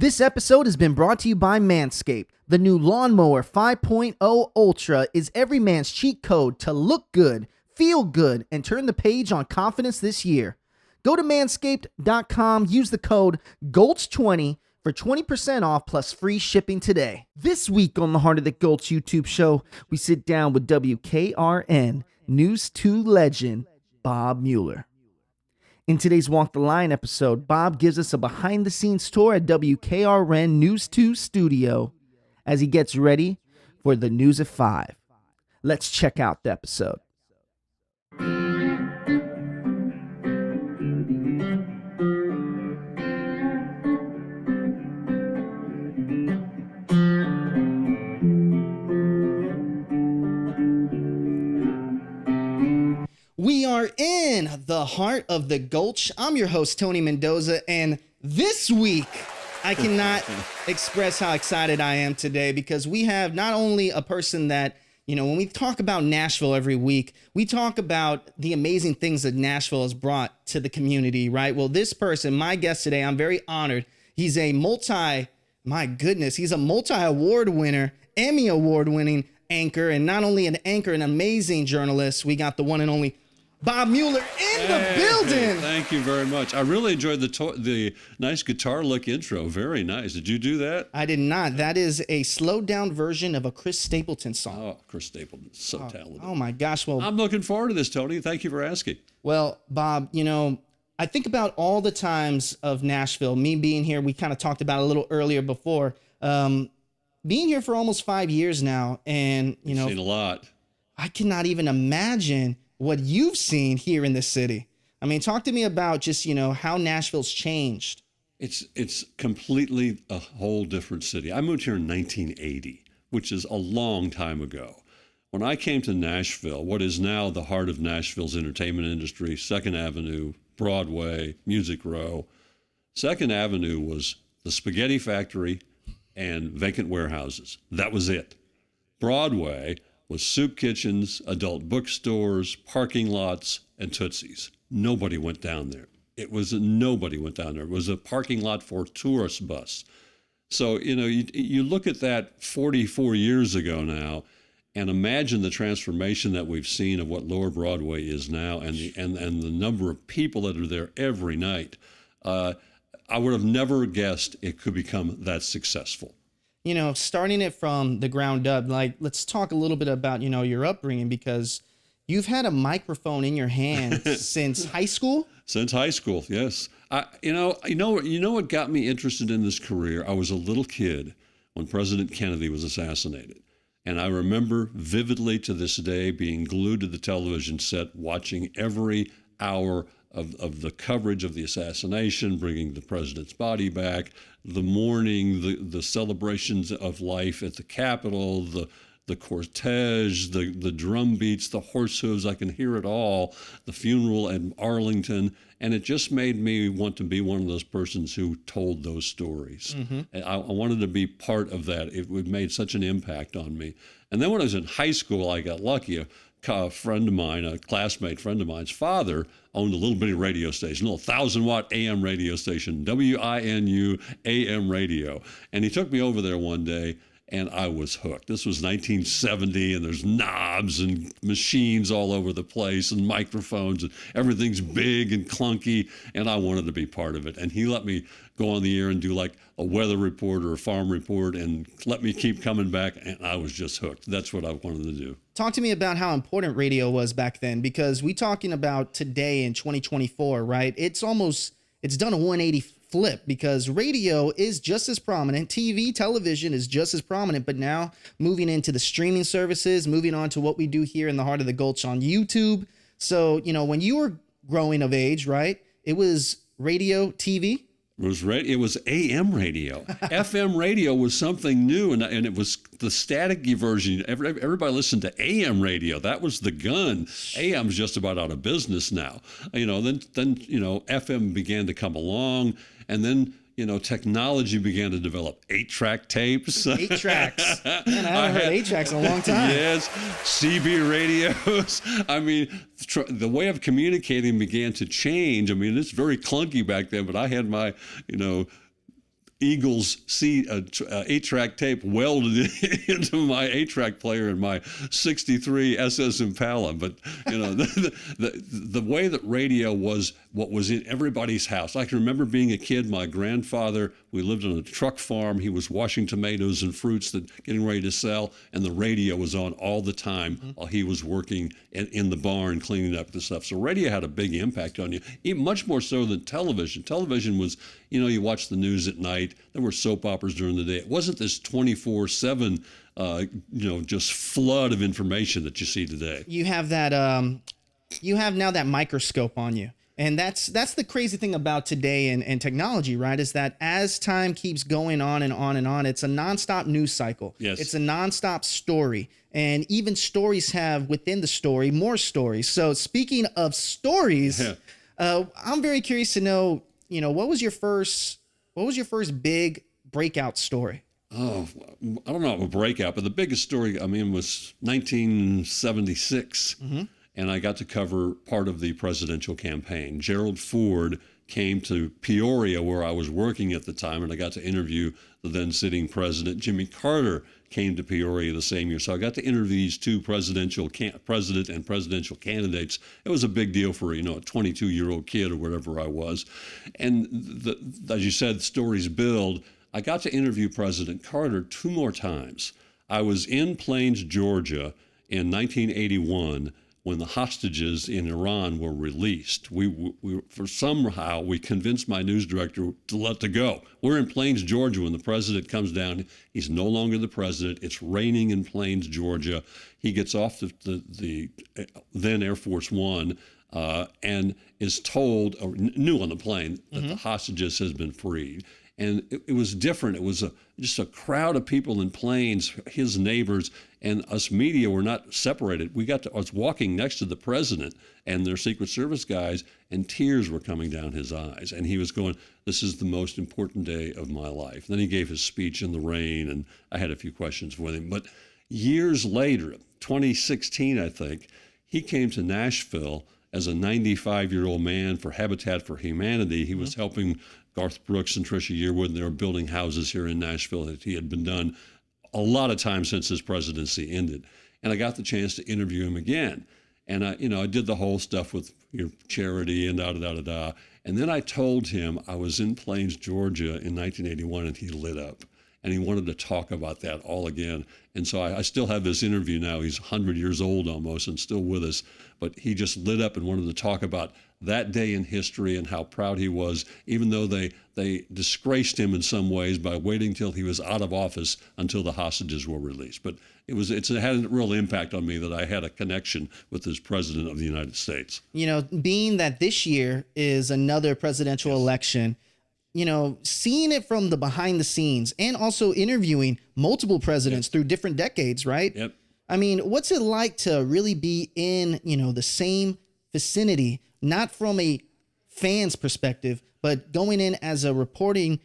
This episode has been brought to you by Manscaped. The new Lawnmower 5.0 Ultra is every man's cheat code to look good, feel good, and turn the page on confidence this year. Go to manscaped.com, use the code GOLTS20 for 20% off plus free shipping today. This week on the Heart of the Gulch YouTube show, we sit down with WKRN News 2 legend Bob Mueller. In today's Walk the Line episode, Bob gives us a behind-the-scenes tour at WKRN News 2 studio as he gets ready for the news at 5. Let's check out the episode. We are in the heart of the Gulch. I'm your host, Tony Mendoza, and this week, I cannot express how excited I am today because we have not only a person that, you know, when we talk about Nashville every week, we talk about the amazing things that Nashville has brought to the community, right? Well, this person, my guest today, I'm very honored. He's a multi-award winner, Emmy Award-winning anchor, and not only an anchor, an amazing journalist. We got the one and only Bob Mueller in the building. Thank you very much. I really enjoyed the nice guitar lick intro. Very nice. Did you do that? I did not. That is a slowed down version of a Chris Stapleton song. Oh, Chris Stapleton, so talented. Oh my gosh. Well, I'm looking forward to this, Tony. Thank you for asking. Well, Bob, you know, I think about all the times of Nashville, me being here. We kind of talked about it a little earlier before. Being here for almost 5 years now, and you know, seen a lot. I cannot even imagine what you've seen here in the city. I mean, talk to me about just, you know, how Nashville's changed. It's completely a whole different city. I moved here in 1980, which is a long time ago. When I came to Nashville, what is now the heart of Nashville's entertainment industry, 2nd Avenue, Broadway, Music Row. 2nd Avenue was the Spaghetti Factory and vacant warehouses. That was it. Broadway was soup kitchens, adult bookstores, parking lots, and Tootsies. Nobody went down there. Nobody went down there. It was a parking lot for a tourist bus. So, you know, you look at that 44 years ago now and imagine the transformation that we've seen of what Lower Broadway is now and the number of people that are there every night. I would have never guessed it could become that successful. You know, starting it from the ground up, like, let's talk a little bit about, you know, your upbringing, because you've had a microphone in your hand since high school? Since high school, yes. You know what got me interested in this career? I was a little kid when President Kennedy was assassinated. And I remember vividly to this day being glued to the television set, watching every hour of the coverage of the assassination, bringing the president's body back, the mourning, the celebrations of life at the Capitol, the cortege, the drum beats, the horse hooves. I can hear it all, the funeral at Arlington. And it just made me want to be one of those persons who told those stories. Mm-hmm. And I wanted to be part of that. It made such an impact on me. And then when I was in high school, I got lucky. A friend of mine, a classmate friend of mine's father, owned a little bitty radio station, a little 1,000-watt AM radio station, WINU AM radio. And he took me over there one day, and I was hooked. This was 1970, and there's knobs and machines all over the place and microphones, and everything's big and clunky, and I wanted to be part of it. And he let me go on the air and do like a weather report or a farm report and let me keep coming back, and I was just hooked. That's what I wanted to do. Talk to me about how important radio was back then, because we talking about today in 2024, right? It's done a 180 flip, because radio is just as prominent. Television is just as prominent, but now moving into the streaming services, moving on to what we do here in the heart of the Gulch on YouTube. So, you know, when you were growing of age, right, it was radio, TV. It was AM radio. FM radio was something new, and it was the staticky version. Everybody listened to AM radio. That was the gun. AM's just about out of business now. You know, then you know, FM began to come along, and then you know, technology began to develop 8-track tapes. 8 tracks. Man, I haven't heard 8 tracks in a long time. Yes, CB radios. I mean, the way of communicating began to change. I mean, it's very clunky back then, but I had my, you know, Eagles 8-track tape welded into my 8-track player in my 63 SS Impala. But, the way that radio was what was in everybody's house. I can remember being a kid, my grandfather, we lived on a truck farm. He was washing tomatoes and fruits that getting ready to sell, and the radio was on all the time while he was working in the barn cleaning up the stuff. So radio had a big impact on you, even much more so than television. Television was, you watch the news at night. There were soap operas during the day. It wasn't this 24/7, just flood of information that you see today. You have that, you have now that microscope on you. And that's the crazy thing about today and technology, right? Is that as time keeps going on and on and on, it's a nonstop news cycle. Yes. It's a nonstop story. And even stories have within the story more stories. So speaking of stories, I'm very curious to know, what was your first big breakout story? Oh, I don't know about a breakout, but the biggest story, was 1976. And I got to cover part of the presidential campaign. Gerald Ford came to Peoria, where I was working at the time, and I got to interview the then sitting president. Jimmy Carter came to Peoria the same year. So I got to interview these two president and presidential candidates. It was a big deal for, a 22-year-old kid or whatever I was. And as you said, stories build. I got to interview President Carter 2 more times. I was in Plains, Georgia in 1981 when the hostages in Iran were released. We somehow we convinced my news director to let them go. We're in Plains, Georgia when the president comes down. He's no longer the president. It's raining in Plains, Georgia. He gets off the then Air Force One and is told, or knew on the plane, that the hostages has been freed. And it was different. It was just a crowd of people in Plains, his neighbors, and us media were not separated. I was walking next to the president and their Secret Service guys, and tears were coming down his eyes. And he was going, "This is the most important day of my life." Then he gave his speech in the rain, and I had a few questions with him. But years later, 2016, I think, he came to Nashville as a 95-year-old man for Habitat for Humanity. He was helping Garth Brooks and Trisha Yearwood, and they were building houses here in Nashville that he had been done a lot of times since his presidency ended. And I got the chance to interview him again. And I did the whole stuff with charity and da-da-da-da-da. And then I told him I was in Plains, Georgia in 1981, and he lit up. And he wanted to talk about that all again. And so I still have this interview now. He's 100 years old almost and still with us. But he just lit up and wanted to talk about that day in history and how proud he was, even though they disgraced him in some ways by waiting till he was out of office until the hostages were released. But it had a real impact on me that I had a connection with this president of the United States. Being that this year is another presidential election, seeing it from the behind the scenes and also interviewing multiple presidents through different decades, right? Yep. What's it like to really be in, the same vicinity, not from a fan's perspective, but going in as a reporting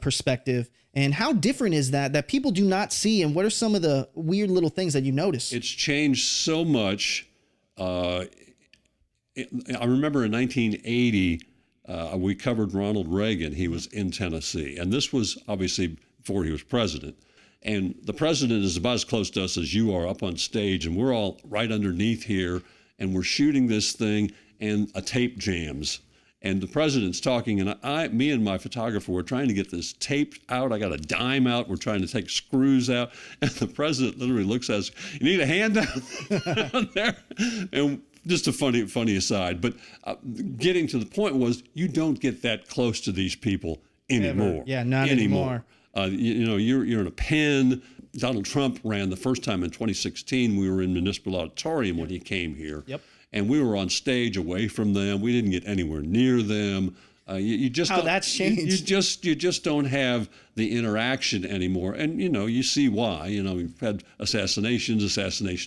perspective? And how different is that people do not see? And what are some of the weird little things that you notice? It's changed so much. I remember in 1980, we covered Ronald Reagan. He was in Tennessee. And this was obviously before he was president. And the president is about as close to us as you are up on stage. And we're all right underneath here. And we're shooting this thing and a tape jams. And the president's talking. And me and my photographer were trying to get this tape out. I got a dime out. We're trying to take screws out. And the president literally looks at us, "You need a hand down there?" And just a funny aside, but getting to the point was you don't get that close to these people anymore. Yeah, not anymore. You're in a pen. Donald Trump ran the first time in 2016. We were in Municipal Auditorium when he came here. Yep. And we were on stage away from them. We didn't get anywhere near them. You just that's changed. You just don't have the interaction anymore, and you see why. We've had assassination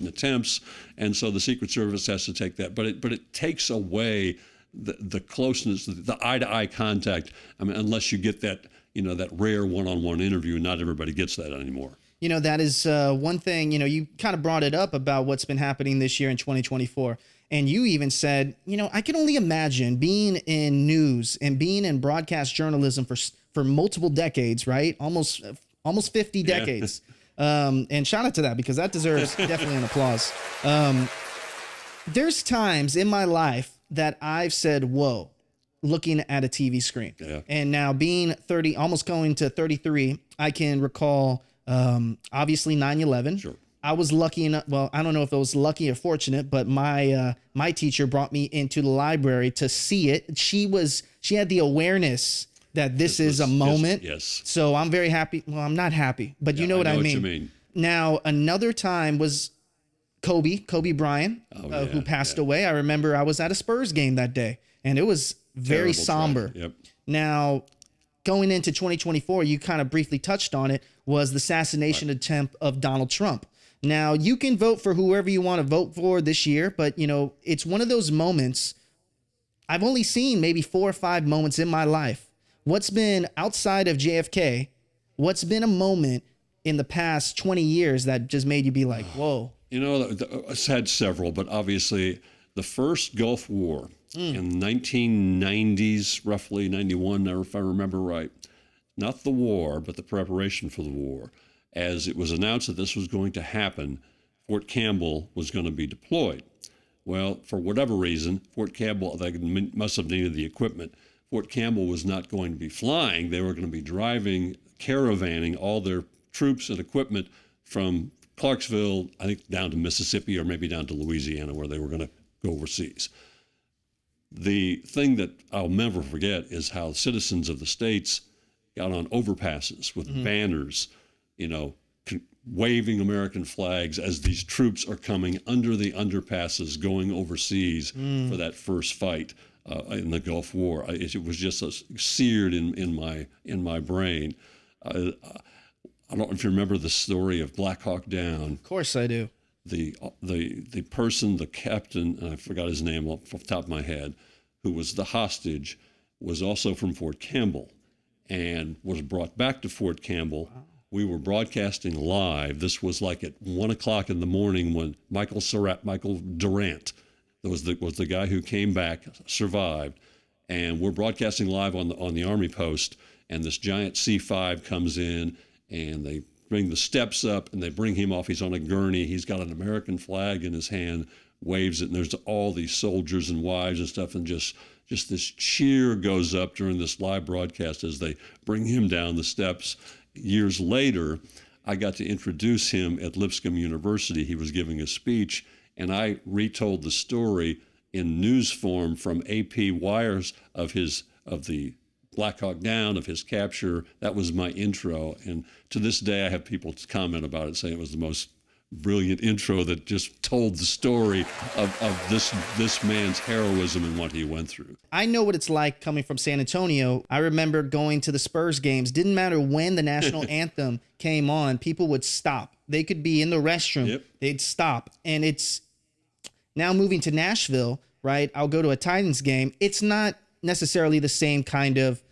attempts, and so the Secret Service has to take that. But it takes away the closeness, the eye-to-eye contact. Unless you get that that rare one-on-one interview, not everybody gets that anymore. That is one thing. You kind of brought it up about what's been happening this year in 2024. And you even said, I can only imagine being in news and being in broadcast journalism for multiple decades, right? Almost 50 decades. And shout out to that, because that deserves definitely an applause. There's times in my life that I've said, whoa, looking at a TV screen. Yeah. And now being 30, almost going to 33, I can recall, obviously 9/11. Sure. I was lucky enough. Well, I don't know if it was lucky or fortunate, but my teacher brought me into the library to see it. She had the awareness that this is a moment. Yes. So I'm very happy. Well, I'm not happy, but you know what I mean. What you mean. Now, another time was Kobe Bryant, who passed away. I remember I was at a Spurs game that day, and it was very somber. Yep. Now, going into 2024, you kind of briefly touched on it, was the assassination attempt of Donald Trump. Now, you can vote for whoever you want to vote for this year, but, you know, it's one of those moments. I've only seen maybe 4 or 5 moments in my life. What's been outside of JFK? What's been a moment in the past 20 years that just made you be like, whoa? You know, it's had several, but obviously the first Gulf War in 1990s, roughly 91, if I remember right. Not the war, but the preparation for the war. As it was announced that this was going to happen, Fort Campbell was going to be deployed. Well, for whatever reason, Fort Campbell, they must have needed the equipment. Fort Campbell was not going to be flying. They were going to be driving, caravanning all their troops and equipment from Clarksville, I think, down to Mississippi or maybe down to Louisiana, where they were going to go overseas. The thing that I'll never forget is how citizens of the states got on overpasses with banners, you know, waving American flags as these troops are coming under the underpasses going overseas for that first fight in the Gulf War. It was just seared in my brain. I don't know if you remember the story of Black Hawk Down. Of course I do. The person, the captain, and I forgot his name off the top of my head, who was the hostage, was also from Fort Campbell and was brought back to Fort Campbell. Wow. We were broadcasting live. This was like at 1 o'clock in the morning when Michael Durant was the guy who came back, survived, and we're broadcasting live on the Army post. And this giant C-5 comes in, and they bring the steps up, and they bring him off. He's on a gurney. He's got an American flag in his hand, waves it, and there's all these soldiers and wives and stuff, and just this cheer goes up during this live broadcast as they bring him down the steps. Years later, I got to introduce him at Lipscomb University. He was giving a speech, and I retold the story in news form from AP wires of the Black Hawk Down, of his capture. That was my intro, and to this day I have people comment about it, saying it was the most brilliant intro that just told the story of this man's heroism and what he went through. I know what it's like coming from San Antonio. I remember going to the Spurs games. Didn't matter when the national anthem came on, people would stop. They could be in the restroom. Yep. They'd stop. And it's now moving to Nashville, right? I'll go to a Titans game. It's not necessarily the same kind of,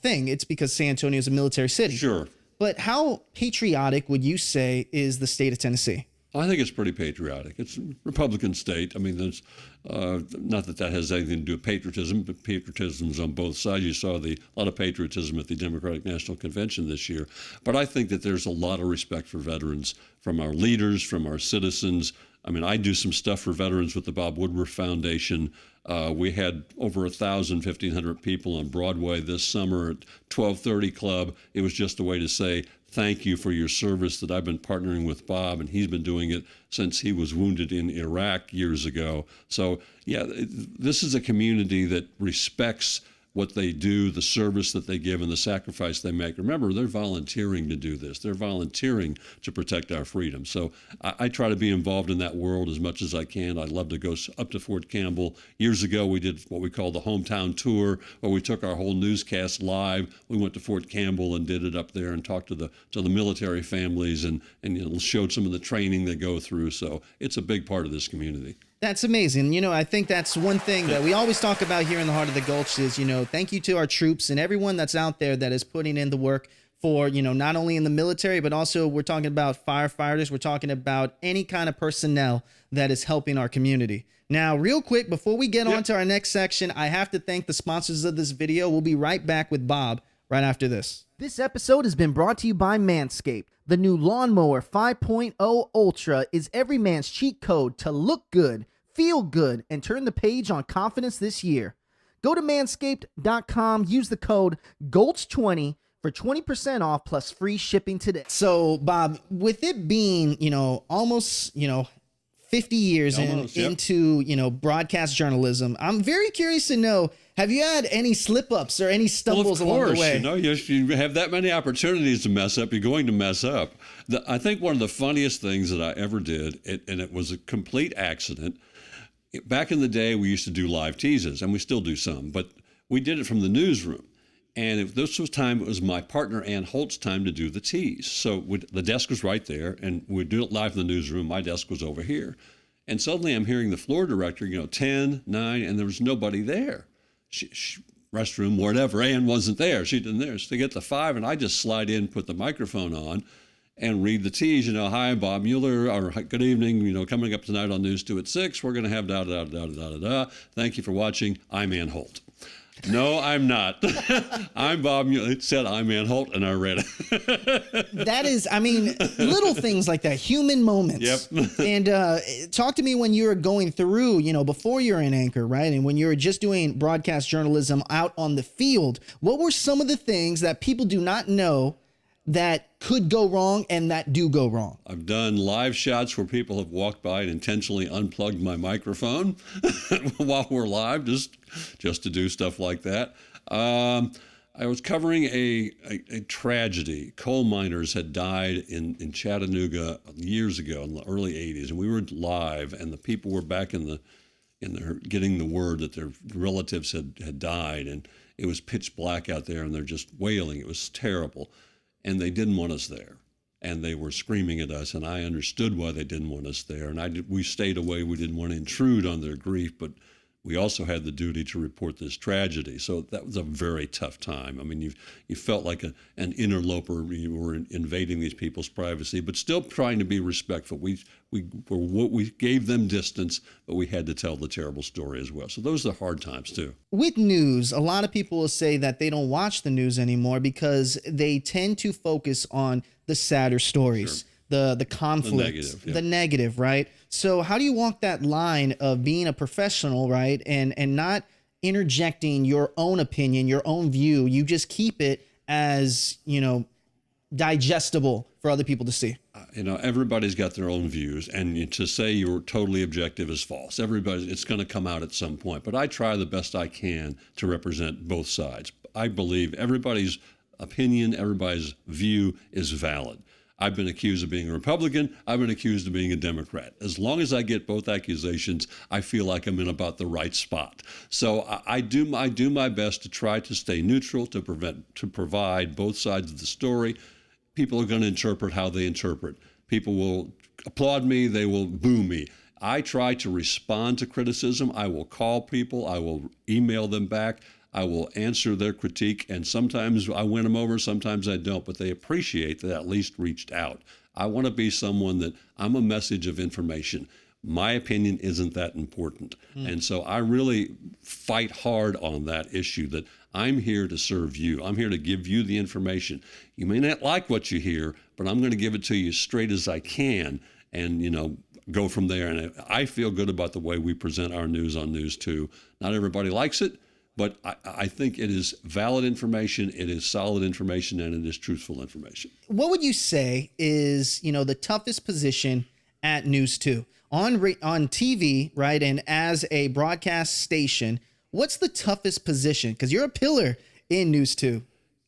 thing. It's because San Antonio is a military city. Sure. But how patriotic would you say is the state of Tennessee? I think it's pretty patriotic. It's a Republican state. I mean, there's not that has anything to do with patriotism, but patriotism's on both sides. You saw a lot of patriotism at the Democratic National Convention this year. But I think that there's a lot of respect for veterans from our leaders, from our citizens. I mean, I do some stuff for veterans with the Bob Woodward Foundation. We had over 1,500 people on Broadway this summer at 1230 Club. It was just a way to say thank you for your service, that I've been partnering with Bob, and he's been doing it since he was wounded in Iraq years ago. So, yeah, this is a community that respects what they do, the service that they give, and the sacrifice they make. Remember, they're volunteering to do this. They're volunteering to protect our freedom. So I try to be involved in that world as much as I can. I'd love to go up to Fort Campbell. Years ago, we did what we call the hometown tour, where we took our whole newscast live. We went to Fort Campbell and did it up there and talked to the military families and showed some of the training they go through. So it's a big part of this community. That's amazing. I think that's one thing that we always talk about here in the Heart of the Gulch is, thank you to our troops and everyone that's out there that is putting in the work for, not only in the military, but also we're talking about firefighters. We're talking about any kind of personnel that is helping our community. Now, real quick, before we get on to our next section, I have to thank the sponsors of this video. We'll be right back with Bob right after this. This episode has been brought to you by Manscaped. The new Lawnmower 5.0 Ultra is every man's cheat code to look good, feel good, and turn the page on confidence this year. Go to manscaped.com, use the code GOLDS20 for 20% off plus free shipping today. So, Bob, with it being, almost, 50 years into, broadcast journalism, I'm very curious to know, have you had any slip-ups or any stumbles along the way? You have that many opportunities to mess up, you're going to mess up. I think one of the funniest things that I ever did, and it was a complete accident. Back in the day, we used to do live teases, and we still do some, but we did it from the newsroom. And if this was time, it was my partner Ann Holt's time to do the tease. So the desk was right there, and we'd do it live in the newsroom. My desk was over here. And suddenly I'm hearing the floor director, 10, 9, and there was nobody there. Restroom, whatever. Ann wasn't there. She didn't there. So they get to 5, and I just slide in, put the microphone on, and read the tease. Hi, Bob Mueller, or good evening. Coming up tonight on News 2 at 6, we're going to have da-da-da-da-da-da-da. Thank you for watching. I'm Ann Holt. No, I'm not. I'm Bob Mueller. It said I'm Ann Holt, and I read it. That is, little things like that, human moments. Yep. And talk to me when you were going through, before you're an anchor, right? And when you were just doing broadcast journalism out on the field, what were some of the things that people do not know that could go wrong and that do go wrong? I've done live shots where people have walked by and intentionally unplugged my microphone while we're live, just to do stuff like that. I was covering a tragedy. Coal miners had died in Chattanooga years ago in the early 80s, and we were live, and the people were back in their getting the word that their relatives had died, and it was pitch black out there, and they're just wailing. It was terrible. And they didn't want us there, and they were screaming at us, and I understood why they didn't want us there. And we stayed away. We didn't want to intrude on their grief, but we also had the duty to report this tragedy. So that was a very tough time. You felt like an interloper. You were invading these people's privacy, but still trying to be respectful. We gave them distance, but we had to tell the terrible story as well. So those are hard times too. With news, a lot of people will say that they don't watch the news anymore because they tend to focus on the sadder stories. Sure. The conflict, the negative, right? So how do you walk that line of being a professional, right? And not interjecting your own opinion, your own view. You just keep it as, digestible for other people to see. Everybody's got their own views, and to say you're totally objective is false. It's going to come out at some point, but I try the best I can to represent both sides. I believe everybody's opinion, everybody's view is valid. I've been accused of being a Republican. I've been accused of being a Democrat. As long as I get both accusations, I feel like I'm in about the right spot. So I do my best to try to stay neutral, to provide both sides of the story. People are going to interpret how they interpret. People will applaud me. They will boo me. I try to respond to criticism. I will call people. I will email them back. I will answer their critique, and sometimes I win them over, sometimes I don't, but they appreciate that I at least reached out. I want to be someone that I'm a message of information. My opinion isn't that important. And so I really fight hard on that issue, that I'm here to serve you. I'm here to give you the information. You may not like what you hear, but I'm going to give it to you straight as I can, and go from there. And I feel good about the way we present our news on News 2. Not everybody likes it, but I think it is valid information, it is solid information, and it is truthful information. What would you say is, the toughest position at News 2? On TV, right, and as a broadcast station, what's the toughest position? Because you're a pillar in News 2.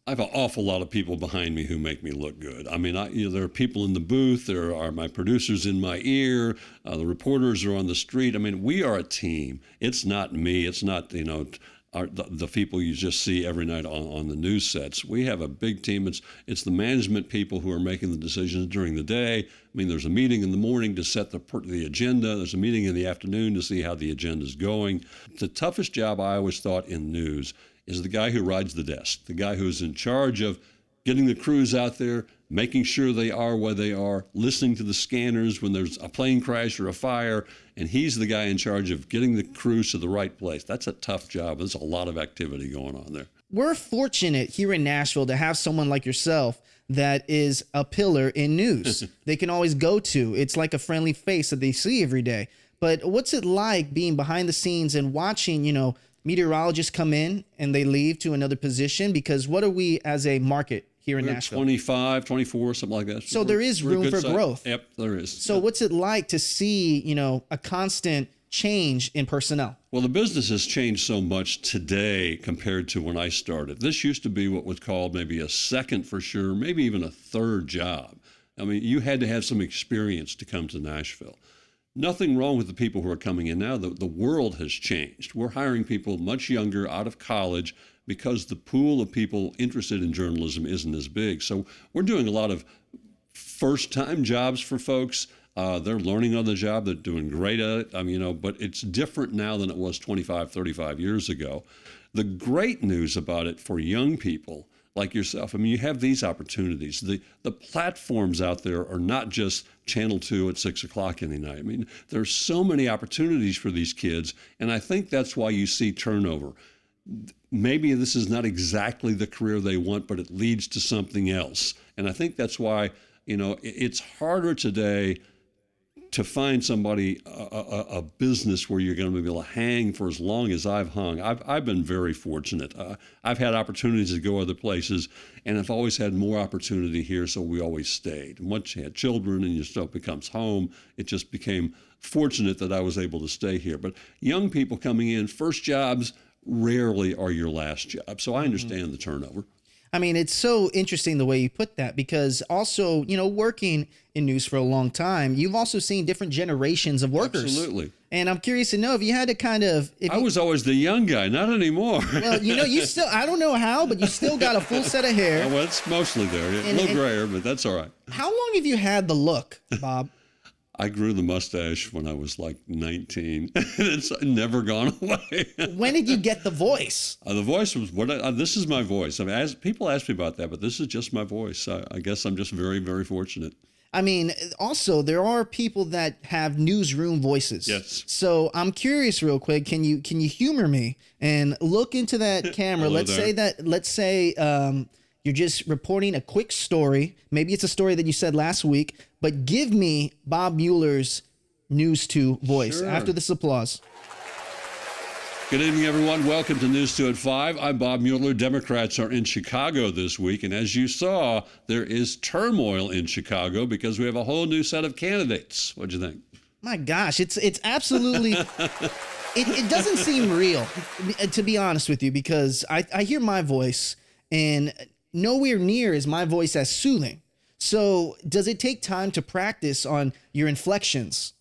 I have an awful lot of people behind me who make me look good. There are people in the booth. There are my producers in my ear. The reporters are on the street. We are a team. It's not me. It's not, the people you just see every night on the news sets. We have a big team. It's the management people who are making the decisions during the day. There's a meeting in the morning to set the agenda. There's a meeting in the afternoon to see how the agenda is going. The toughest job I always thought in news is the guy who rides the desk, the guy who's in charge of getting the crews out there, making sure they are where they are, listening to the scanners when there's a plane crash or a fire, and he's the guy in charge of getting the crews to the right place. That's a tough job. There's a lot of activity going on there. we're fortunate here in Nashville to have someone like yourself that is a pillar in news. They can always go to. It's like a friendly face that they see every day. But what's it like being behind the scenes and watching, meteorologists come in and they leave to another position? Because what are we as a market here in Nashville? 25, 24, something like that. So there is room for growth. Yep, there is. So what's it like to see, a constant change in personnel? Well, the business has changed so much today compared to when I started. This used to be what was called maybe a second for sure, maybe even a third job. I mean, you had to have some experience to come to Nashville. Nothing wrong with the people who are coming in now. The world has changed. We're hiring people much younger, out of college, because the pool of people interested in journalism isn't as big. So we're doing a lot of first-time jobs for folks. They're learning on the job. They're doing great at it. But it's different now than it was 25, 35 years ago. The great news about it for young people like yourself, you have these opportunities. The platforms out there are not just Channel 2 at 6 o'clock any night. There's so many opportunities for these kids, and I think that's why you see turnover. Maybe this is not exactly the career they want, but it leads to something else. And I think that's why, it's harder today to find somebody, a business where you're going to be able to hang for as long as I've hung. I've been very fortunate. I've had opportunities to go other places, and I've always had more opportunity here, so we always stayed. And once you had children and your stuff becomes home, it just became fortunate that I was able to stay here. But young people coming in, first jobs rarely are your last job. So I understand the turnover. It's so interesting the way you put that, because also, working in news for a long time, you've also seen different generations of workers. Absolutely. And I'm curious to know if you had to I was always the young guy, not anymore. Well, you still, I don't know how, but you still got a full set of hair. Well, it's mostly there. A little grayer, but that's all right. How long have you had the look, Bob? I grew the mustache when I was like 19. It's never gone away. When did you get the voice? The voice was this is my voice. People ask me about that, but this is just my voice. I guess I'm just very, very fortunate. Also, there are people that have newsroom voices. Yes. So I'm curious, real quick. Can you humor me and look into that camera? Let's say you're just reporting a quick story. Maybe it's a story that you said last week, but give me Bob Mueller's News 2 voice after this applause. Good evening, everyone. Welcome to News 2 at 5. I'm Bob Mueller. Democrats are in Chicago this week, and as you saw, there is turmoil in Chicago because we have a whole new set of candidates. What'd you think? My gosh, it's absolutely... It doesn't seem real, to be honest with you, because I hear my voice, and nowhere near is my voice as soothing. So does it take time to practice on your inflections?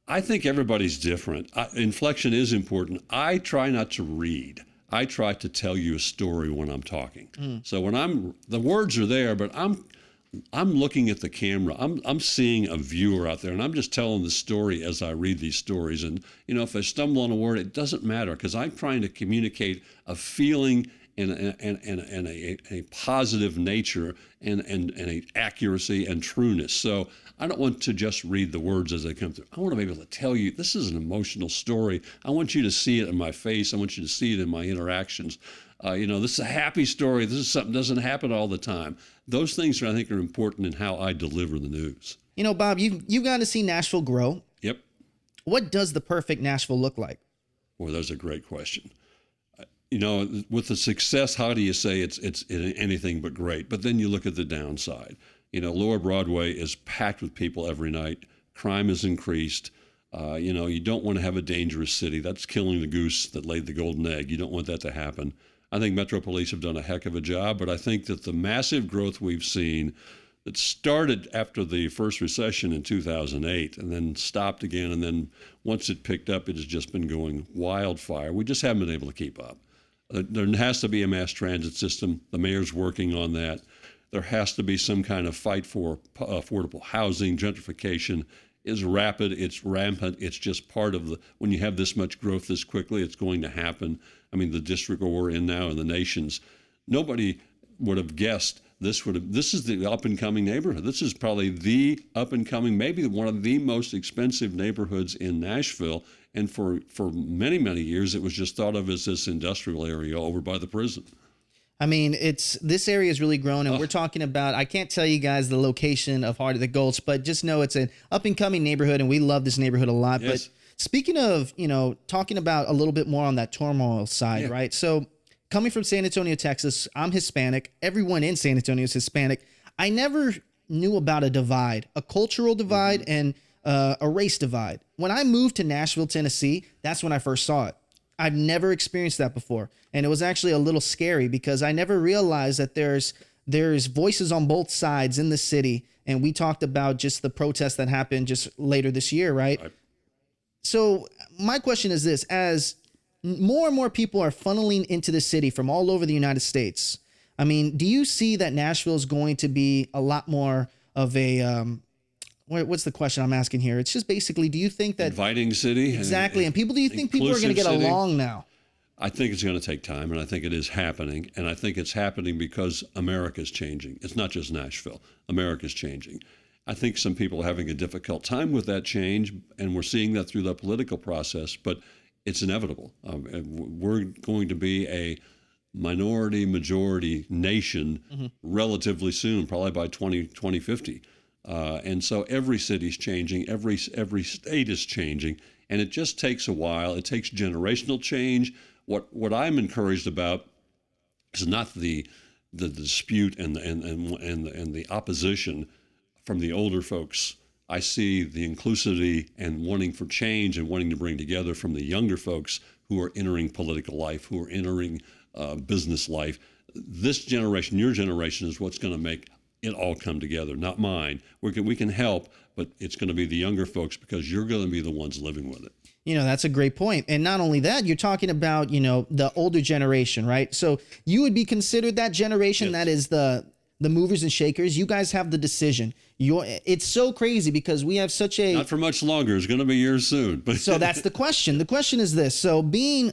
I think everybody's different. Inflection is important. I try not to read. I try to tell you a story when I'm talking. So when the words are there, but I'm looking at the camera. I'm seeing a viewer out there, and I'm just telling the story as I read these stories. And if I stumble on a word, it doesn't matter because I'm trying to communicate a feeling and a positive nature and a accuracy and trueness. So I don't want to just read the words as they come through. I want to be able to tell you this is an emotional story. I want you to see it in my face. I want you to see it in my interactions. This is a happy story. This is something that doesn't happen all the time. Those things I think are important in how I deliver the news. Bob, you've got to see Nashville grow. Yep. What does the perfect Nashville look like? Well, that's a great question. With the success, how do you say it's anything but great? But then you look at the downside. Lower Broadway is packed with people every night. Crime has increased. You don't want to have a dangerous city. That's killing the goose that laid the golden egg. You don't want that to happen. I think Metro Police have done a heck of a job, but I think that the massive growth we've seen that started after the first recession in 2008 and then stopped again, and then once it picked up, it has just been going wildfire. We just haven't been able to keep up. There has to be a mass transit system. The mayor's working on that. There has to be some kind of fight for affordable housing. Gentrification is rapid. It's rampant. It's just part of when you have this much growth this quickly, it's going to happen. The district where we're in now in the Nations, nobody would have guessed this is the up-and-coming neighborhood. This is probably the up-and-coming, maybe one of the most expensive neighborhoods in Nashville. And for many, many years, it was just thought of as this industrial area over by the prison. I mean, this area has really grown, and we're talking about, I can't tell you guys the location of Heart of the Gulch, but just know it's an up and coming neighborhood, and we love this neighborhood a lot. Yes. But speaking of, talking about a little bit more on that turmoil side, right? So coming from San Antonio, Texas, I'm Hispanic. Everyone in San Antonio is Hispanic. I never knew about a divide, a cultural divide and a race divide. When I moved to Nashville, Tennessee, that's when I first saw it. I've never experienced that before. And it was actually a little scary because I never realized that there's voices on both sides in the city. And we talked about just the protests that happened just later this year, right? So my question is this: as more and more people are funneling into the city from all over the United States, I mean, do you see that Nashville is going to be a lot more of a, what's the question I'm asking here? It's just basically, do you think that inviting city? Exactly. And do you think people are going to get along now? I think it's going to take time, and I think it is happening. And I think it's happening because America's changing. It's not just Nashville. America's changing. I think some people are having a difficult time with that change, and we're seeing that through the political process, but it's inevitable. We're going to be a majority nation relatively soon, probably by 2050. And so every city's changing, every state is changing, and it just takes a while. It takes generational change. What I'm encouraged about is not the dispute and the opposition from the older folks. I see the inclusivity and wanting for change and wanting to bring together from the younger folks who are entering political life, who are entering business life. This generation, your generation, is what's going to make it all come together, not mine. We can help, but it's going to be the younger folks because you're going to be the ones living with it. That's a great point. And not only that, you're talking about, the older generation, right? So you would be considered that generation that is the movers and shakers. You guys have the decision. It's so crazy because we have such a... Not for much longer. It's going to be years soon. But So that's the question. The question is this. So being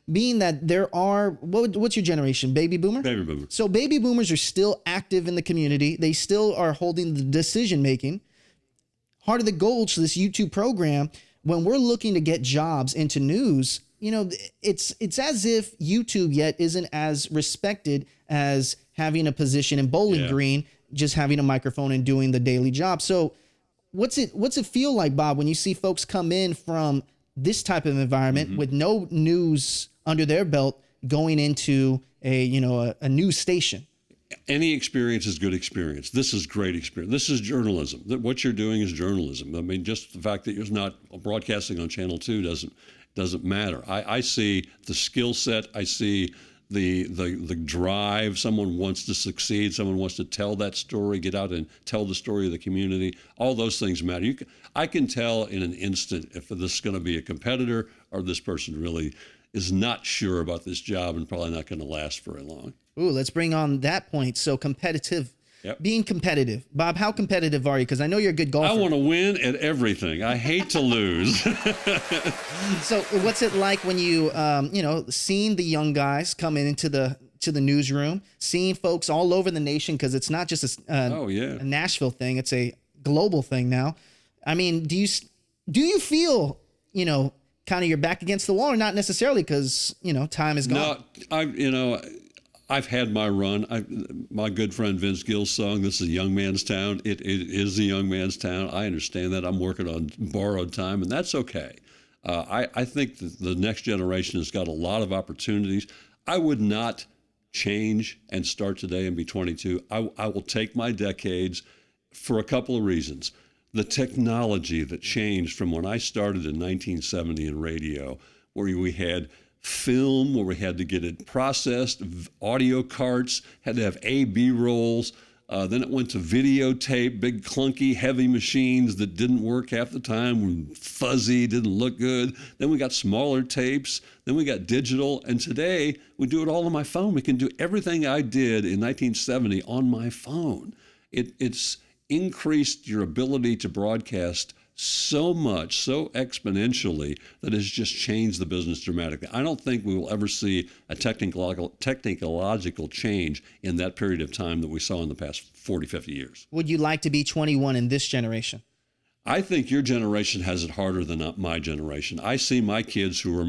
that there are, what's your generation? Baby boomer? Baby boomer. So baby boomers are still active in the community. They still are holding the decision making. Heart of the Gulch, this YouTube program, when we're looking to get jobs into news, it's as if YouTube yet isn't as respected as having a position in Bowling Green, just having a microphone and doing the daily job. So what's it feel like, Bob, when you see folks come in from this type of environment with no news under their belt going into a news station? Any experience is good experience. This is great experience. This is journalism. What you're doing is journalism. I mean, just the fact that you're not broadcasting on Channel 2 doesn't matter. I see the skill set. I see the drive. Someone wants to succeed. Someone wants to tell that story, get out and tell the story of the community. All those things matter. I can tell in an instant if this is going to be a competitor or this person really is not sure about this job and probably not going to last very long. Ooh, let's bring on that point. So competitive, being competitive. Bob, how competitive are you? Because I know you're a good golfer. I want to win at everything. I hate to lose. So what's it like when you, seeing the young guys come into the newsroom, seeing folks all over the nation, because it's not just a Nashville thing, it's a global thing now. I mean, do you feel, kind of your back against the wall, or not necessarily because, time is gone? No, I've had my run. My good friend Vince Gill's song, "This is a young man's town." It is a young man's town. I understand that. I'm working on borrowed time, and that's okay. I think that the next generation has got a lot of opportunities. I would not change and start today and be 22. I will take my decades for a couple of reasons. The technology that changed from when I started in 1970 in radio, where we had film, where we had to get it processed, audio carts, had to have A/B rolls. Then it went to videotape, big clunky heavy machines that didn't work half the time, were fuzzy, didn't look good. Then we got smaller tapes. Then we got digital. And today we do it all on my phone. We can do everything I did in 1970 on my phone. It's increased your ability to broadcast so much, so exponentially, that has just changed the business dramatically. I don't think we will ever see a technological change in that period of time that we saw in the past 40, 50 years. Would you like to be 21 in this generation? I think your generation has it harder than my generation. I see my kids who are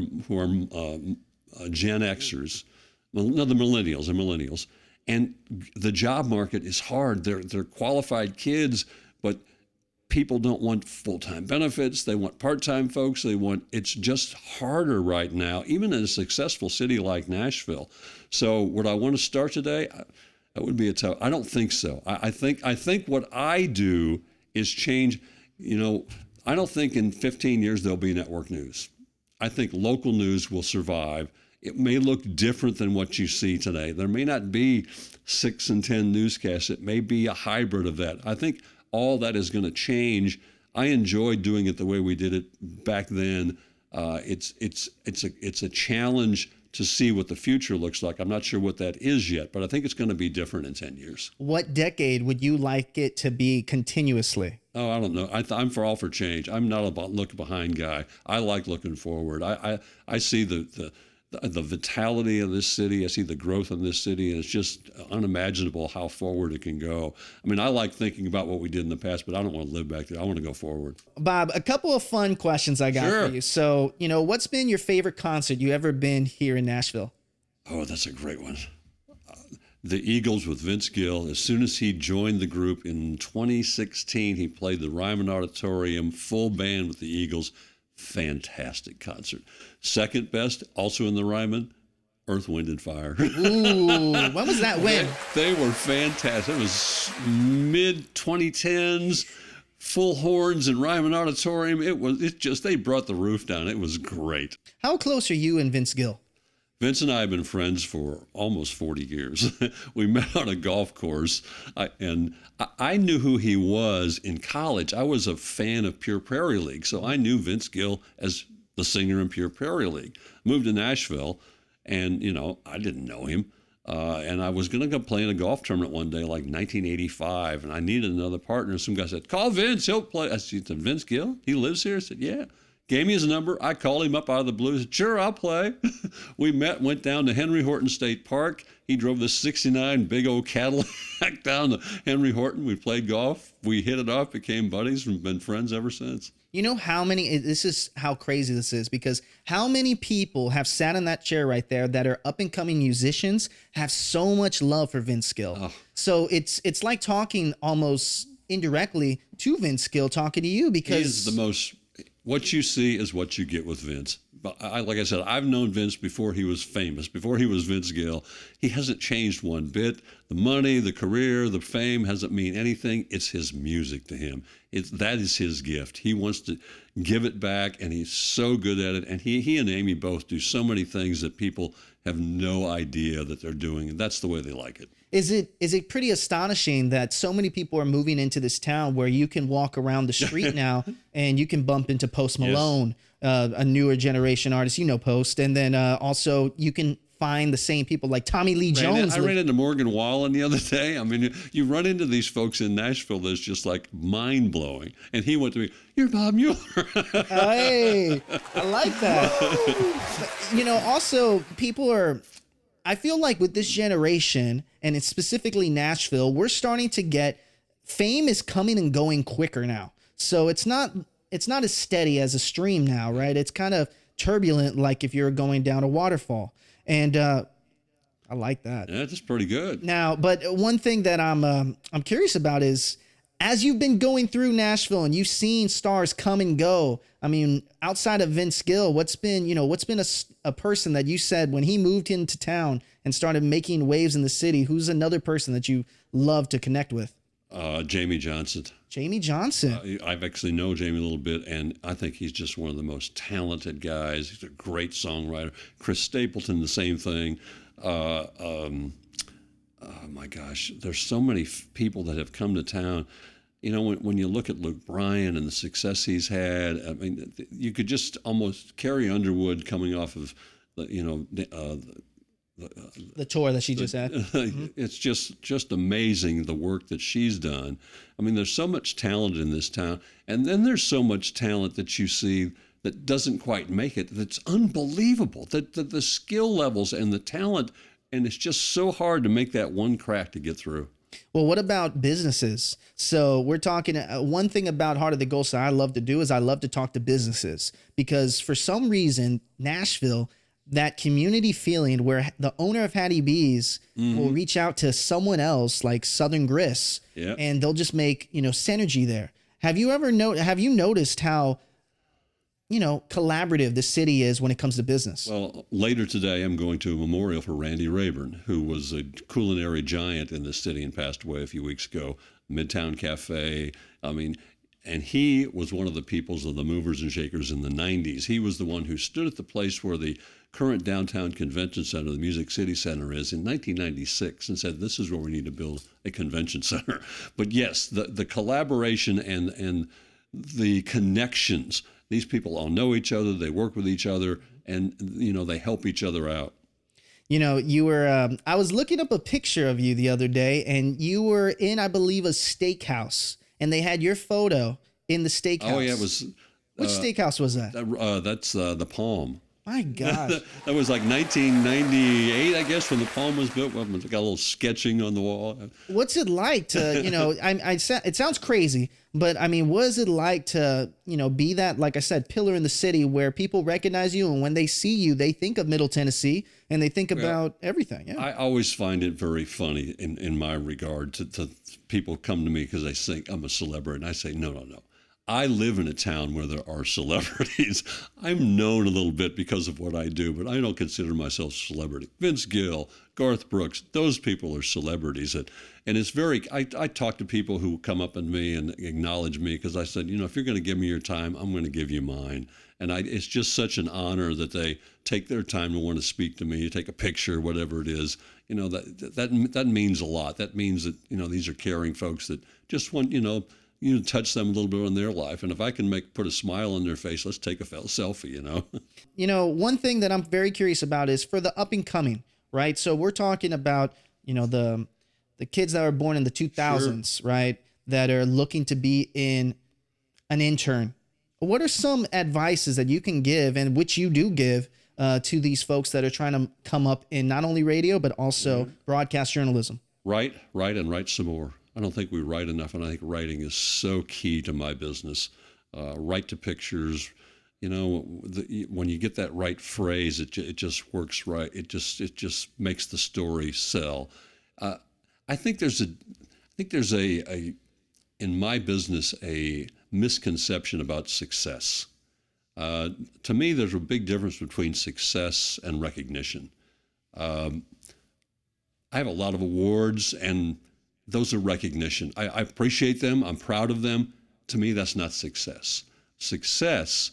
Gen Xers, well, no, the millennials. And the job market is hard. They're qualified kids, but people don't want full-time benefits. They want part-time folks. It's just harder right now, even in a successful city like Nashville. So would I want to start today? That would be a tough. I don't think so. I think what I do is change. I don't think in 15 years there'll be network news. I think local news will survive. It may look different than what you see today. There may not be 6 and 10 newscasts. It may be a hybrid of that. I think all that is going to change. I enjoyed doing it the way we did it back then. It's a challenge to see what the future looks like. I'm not sure what that is yet, but I think it's going to be different in 10 years. What decade would you like it to be continuously? Oh, I don't know. I'm for all for change. I'm not a look behind guy. I like looking forward. I see the vitality of this city. I see the growth in this city, and it's just unimaginable how forward it can go. I mean, I like thinking about what we did in the past, but I don't want to live back there. I want to go forward. Bob, a couple of fun questions I got Sure. for you. So, what's been your favorite concert you ever been here in Nashville? Oh, that's a great one. The Eagles with Vince Gill. As soon as he joined the group in 2016, he played the Ryman Auditorium, full band with the Eagles. Fantastic concert. Second best, also in the Ryman, Earth, Wind, and Fire. Ooh, when was that win? They were fantastic. It was mid-2010s, full horns in Ryman Auditorium. They brought the roof down. It was great. How close are you and Vince Gill? Vince and I have been friends for almost 40 years. We met on a golf course, and I knew who he was in college. I was a fan of Pure Prairie League, so I knew Vince Gill as the singer in Pure Prairie League. Moved to Nashville, and, I didn't know him. And I was going to go play in a golf tournament one day, like 1985, and I needed another partner. Some guy said, "Call Vince, he'll play." I said, "Vince Gill? He lives here?" I said, "Yeah." Gave me his number. I called him up out of the blue. Said, "Sure, I'll play." We met, went down to Henry Horton State Park. He drove the 69 big old Cadillac down to Henry Horton. We played golf. We hit it off, became buddies, and been friends ever since. You know this is how crazy this is, because how many people have sat in that chair right there that are up and coming musicians, have so much love for Vince Gill. Oh. So it's like talking almost indirectly to Vince Gill, talking to you, because He's the most. What you see is what you get with Vince. But like I said, I've known Vince before he was famous, before he was Vince Gill. He hasn't changed one bit. The money, the career, the fame hasn't mean anything. It's his music to him. That is his gift. He wants to give it back, and he's so good at it. And he and Amy both do so many things that people have no idea that they're doing, and that's the way they like it. Is it pretty astonishing that so many people are moving into this town where you can walk around the street now and you can bump into Post Malone, a newer generation artist, Post, and then also you can find the same people like Tommy Lee Jones. I ran into Morgan Wallen the other day. I mean, you run into these folks in Nashville that's just like mind-blowing. And he went to me, "You're Bob Mueller." Hey, I like that. Also I feel like with this generation, and it's specifically Nashville, we're starting to get, fame is coming and going quicker now. So it's not as steady as a stream now, right? It's kind of turbulent, like if you're going down a waterfall. And I like that. Yeah, that's pretty good. Now, but one thing that I'm curious about is, as you've been going through Nashville and you've seen stars come and go, I mean, outside of Vince Gill, what's been a person that you said when he moved into town and started making waves in the city, who's another person that you love to connect with? Jamie Johnson. Jamie Johnson. I've actually known Jamie a little bit, and I think he's just one of the most talented guys. He's a great songwriter. Chris Stapleton, the same thing. Oh my gosh, there's so many people that have come to town. When you look at Luke Bryan and the success he's had, I mean, you could just almost Carrie Underwood coming off of, the tour that she just had. It's just amazing the work that she's done. I mean, there's so much talent in this town, and then there's so much talent that you see that doesn't quite make it. That's unbelievable. That the skill levels and the talent, and it's just so hard to make that one crack to get through. Well, what about businesses? So we're talking, one thing about Heart of the Ghost that I love to do is I love to talk to businesses, because for some reason, Nashville, that community feeling where the owner of Hattie B's will reach out to someone else like Southern Grist, and they'll just make, you know, synergy there. Have you noticed how, you know, collaborative the city is when it comes to business? Well, later today, I'm going to a memorial for Randy Rayburn, who was a culinary giant in this city and passed away a few weeks ago. Midtown Cafe. I mean, and he was one of the peoples of the movers and shakers in the 90s. He was the one who stood at the place where the current downtown convention center, the Music City Center, is in 1996 and said, this is where we need to build a convention center. But yes, the collaboration and the connections, these people all know each other, they work with each other, and, you know, they help each other out. You know, you were, I was looking up a picture of you the other day, and you were in, I believe, a steakhouse, and they had your photo in the steakhouse. Oh, yeah, it was. Which steakhouse was that? That's the Palm. My gosh. That was like 1998, I guess, when the Palm was built. Well, it got a little sketching on the wall. What's it like to, you know, it sounds crazy, but I mean, what is it like to, you know, be that, like I said, pillar in the city where people recognize you, and when they see you, they think of Middle Tennessee and they think about everything. Yeah. I always find it very funny in my regard to people come to me because they think I'm a celebrity, and I say, no. I live in a town where there are celebrities. I'm known a little bit because of what I do, but I don't consider myself a celebrity. Vince Gill, Garth Brooks, those people are celebrities. And it's very, I talk to people who come up to me and acknowledge me because I said, you know, if you're going to give me your time, I'm going to give you mine. And it's just such an honor that they take their time to want to speak to me, take a picture, whatever it is. You know, that means a lot. That means that, you know, these are caring folks that just want, you touch them a little bit in their life. And if I can put a smile on their face, let's take a selfie, you know? You know, one thing that I'm very curious about is for the up and coming, right? So we're talking about, you know, the kids that were born in the 2000s, right? That are looking to be an intern. What are some advices that you can give, and which you do give, to these folks that are trying to come up in not only radio, but also broadcast journalism? Write and write some more. I don't think we write enough, and I think writing is so key to my business. Write to pictures. You know, when you get that right phrase, it just works right. It just makes the story sell. I think there's a in my business a misconception about success. To me, there's a big difference between success and recognition. I have a lot of awards, and those are recognition. I appreciate them. I'm proud of them. To me, that's not success. Success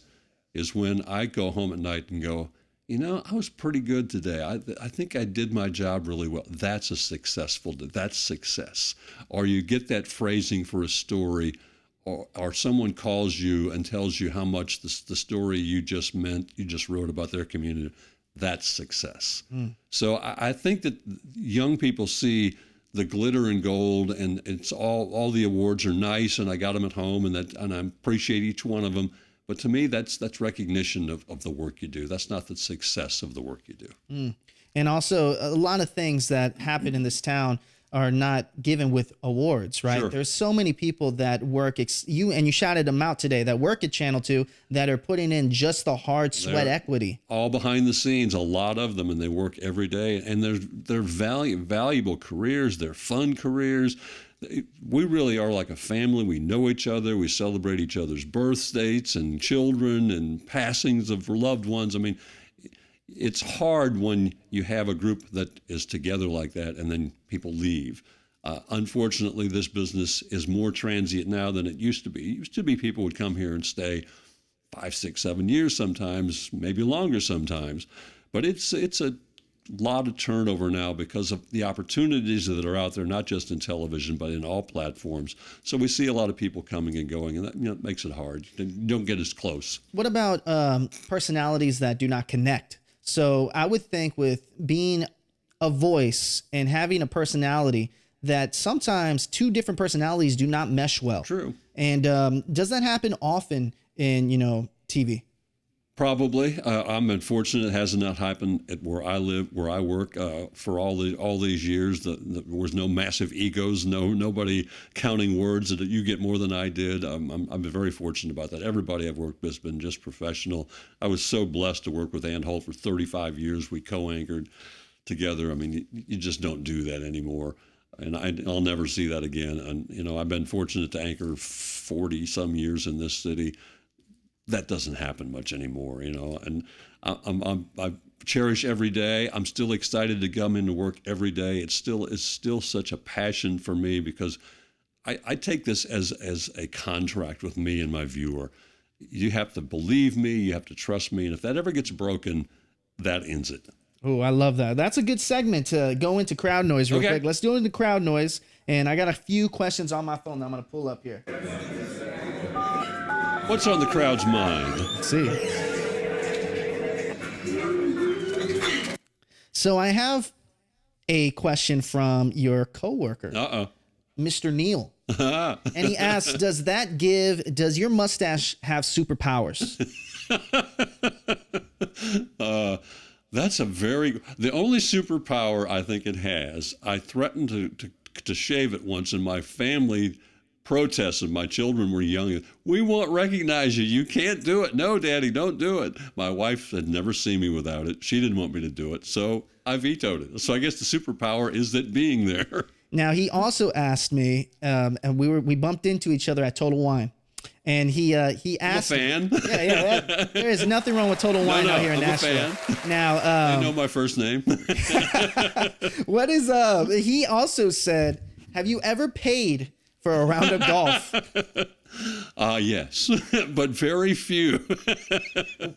is when I go home at night and go, you know, I was pretty good today. I think I did my job really well. That's that's success. Or you get that phrasing for a story, or someone calls you and tells you how much the story you just wrote about their community. That's success. So I think that young people see the glitter and gold, and it's all the awards are nice, and I got them at home, and I appreciate each one of them. But to me, that's recognition of the work you do. That's not the success of the work you do. And also, a lot of things that happen in this town are not given with awards, right? Sure. There's so many people that work, you shouted them out today, that work at Channel 2 that are putting in just the hard sweat equity. All behind the scenes, a lot of them, and they work every day. And they're valuable careers. They're fun careers. We really are like a family. We know each other. We celebrate each other's birth dates and children and passings of loved ones. I mean, it's hard when you have a group that is together like that and then people leave. Unfortunately, this business is more transient now than it used to be. It used to be people would come here and stay 5, 6, 7 years sometimes, maybe longer sometimes. But it's a lot of turnover now because of the opportunities that are out there, not just in television, but in all platforms. So we see a lot of people coming and going, and that makes it hard. You don't get as close. What about personalities that do not connect? So I would think with being a voice and having a personality that sometimes two different personalities do not mesh well. True. And does that happen often in, TV? Probably. I'm unfortunate it has not happened at where I live, where I work. For all these years, there was no massive egos, nobody counting words that you get more than I did. I'm very fortunate about that. Everybody I've worked with has been just professional. I was so blessed to work with Ann Holt for 35 years. We co-anchored together. I mean, you just don't do that anymore. And I'll never see that again. And, I've been fortunate to anchor 40 some years in this city. That doesn't happen much anymore, and I cherish every day. I'm still excited to come into work every day. It's still such a passion for me because I take this as a contract with me and my viewer. You have to believe me, you have to trust me, and if that ever gets broken, that ends it. Oh, I love that. That's a good segment to go into crowd noise real quick. Let's do it into crowd noise, and I got a few questions on my phone that I'm going to pull up here. What's on the crowd's mind? Let's see. So I have a question from your coworker, Mr. Neil. And he asks, does your mustache have superpowers? The only superpower I think it has, I threatened to shave it once, and my family protested. My children were young. We won't recognize you. You can't do it. No, Daddy, don't do it. My wife had never seen me without it. She didn't want me to do it, so I vetoed it. So I guess the superpower is that being there. Now, he also asked me, and we bumped into each other at Total Wine, and he asked. I'm a fan. There is nothing wrong with Total Wine out here in Nashville. I'm a fan. Now, they know my first name. What is he also said, have you ever paid for a round of golf? Yes, but very few.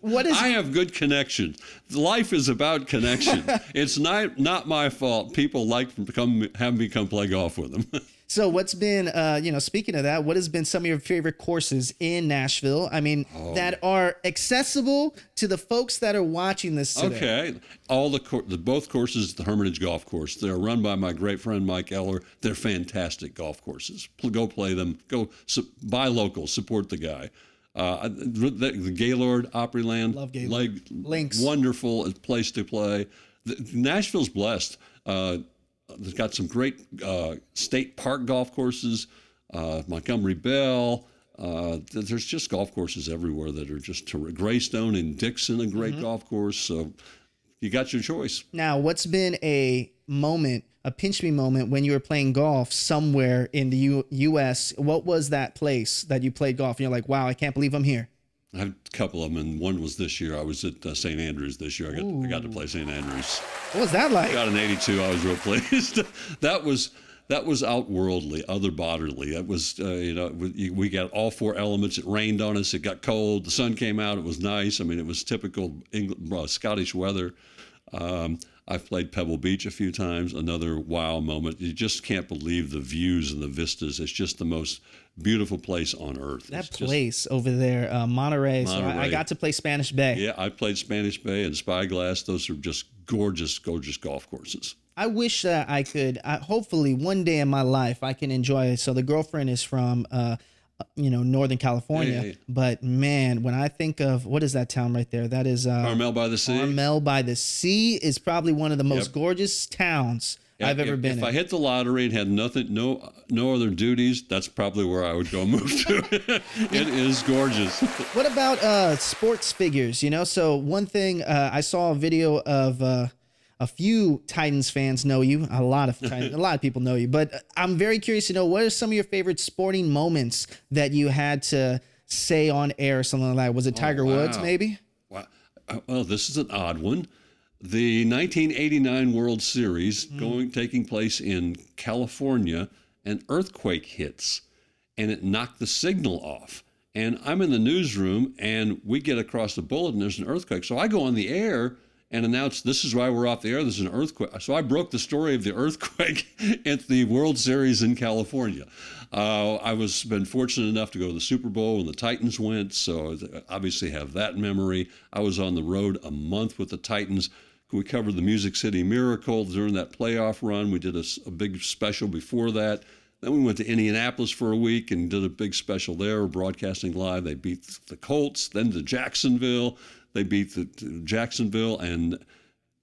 I have good connections. Life is about connection. It's not my fault. People have me come play golf with them. So what's been, speaking of that, what has been some of your favorite courses in Nashville? I mean, that are accessible to the folks that are watching this today. Okay. Both courses, the Hermitage Golf Course, they're run by my great friend Mike Eller. They're fantastic golf courses. Go play them. Go buy local. Support the guy. The Gaylord, Opryland. Love Gaylord. Links. Wonderful place to play. Nashville's blessed. They've got some great state park golf courses, Montgomery Bell. There's just golf courses everywhere that are just terrific. Greystone and Dixon, a great golf course. So you got your choice. Now, what's been a pinch me moment when you were playing golf somewhere in the U.S.? What was that place that you played golf and you're like, wow, I can't believe I'm here? I have a couple of them, and one was this year. I was at St. Andrews this year. I got to play St. Andrews. What was that like? I got an 82. I was real pleased. That was outworldly, other bodily. It was, we got all four elements. It rained on us. It got cold. The sun came out. It was nice. I mean, it was typical Scottish weather. I've played Pebble Beach a few times. Another wow moment. You just can't believe the views and the vistas. It's just the most beautiful place on earth. That place over there, Monterey. So I got to play Spanish Bay. Yeah, I played Spanish Bay and Spyglass. Those are just gorgeous, gorgeous golf courses. I wish that I could, hopefully one day in my life, I can enjoy it. So the girlfriend is from, Northern California. Yeah. But man, when I think of, what is that town right there? That is Carmel by the Sea. Carmel by the Sea is probably one of the most gorgeous towns I've ever been in. If I hit the lottery and had no other duties, that's probably where I would go move to. It is gorgeous. What about sports figures? So one thing, I saw a video of a few Titans fans know you. A lot of people know you. But I'm very curious to know, what are some of your favorite sporting moments that you had to say on air or something like that? Was it Tiger Woods, maybe? Wow. Well, this is an odd one. The 1989 World Series taking place in California, an earthquake hits, and it knocked the signal off. And I'm in the newsroom, and we get across the bulletin, there's an earthquake. So I go on the air and announce, this is why we're off the air, there's an earthquake. So I broke the story of the earthquake at the World Series in California. I been fortunate enough to go to the Super Bowl when the Titans went, so I obviously have that memory. I was on the road a month with the Titans. We covered the Music City Miracle during that playoff run. We did a big special before that. Then we went to Indianapolis for a week and did a big special there, broadcasting live. They beat the Colts, then to Jacksonville, They beat Jacksonville and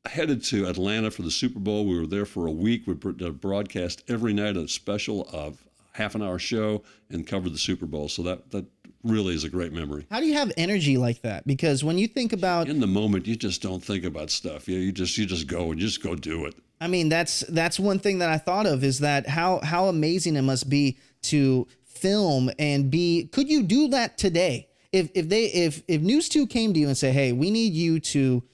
headed to Atlanta for the Super Bowl. We were there for a week. We broadcast every night a special of half-an-hour show and covered the Super Bowl. So that really is a great memory. How do you have energy like that? Because when you think about in the moment, you just don't think about stuff. You just go and just go do it. I mean, that's one thing that I thought of is that how amazing it must be to film and be. Could you do that today? If News 2 came to you and say, "Hey, we need you to